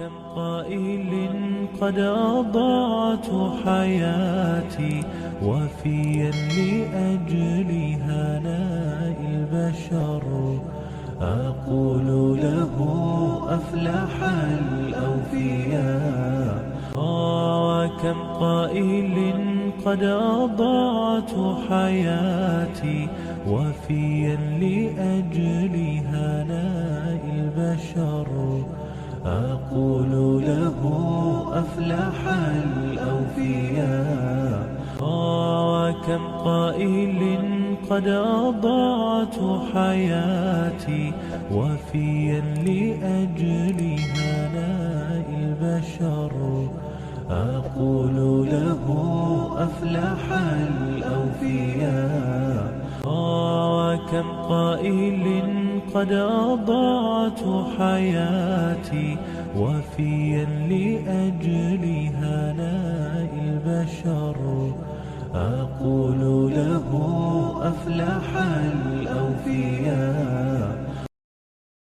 كم قائل قد أضعت حياتي وفيا لأجل هناء البشر، أقول له أفلح الأوفياء. وكم قائل قد أضعت حياتي وفيا لأجل هناء البشر، أقول له أفلح الأوفياء. وكم قائل قد أضعت حياتي وفيا لأجل هناء البشر، أقول له أفلح الأوفياء. وكم قائل قد أضعت حياتي وفيا لأجل هناء البشر، أقول له أفلح الأوفياء.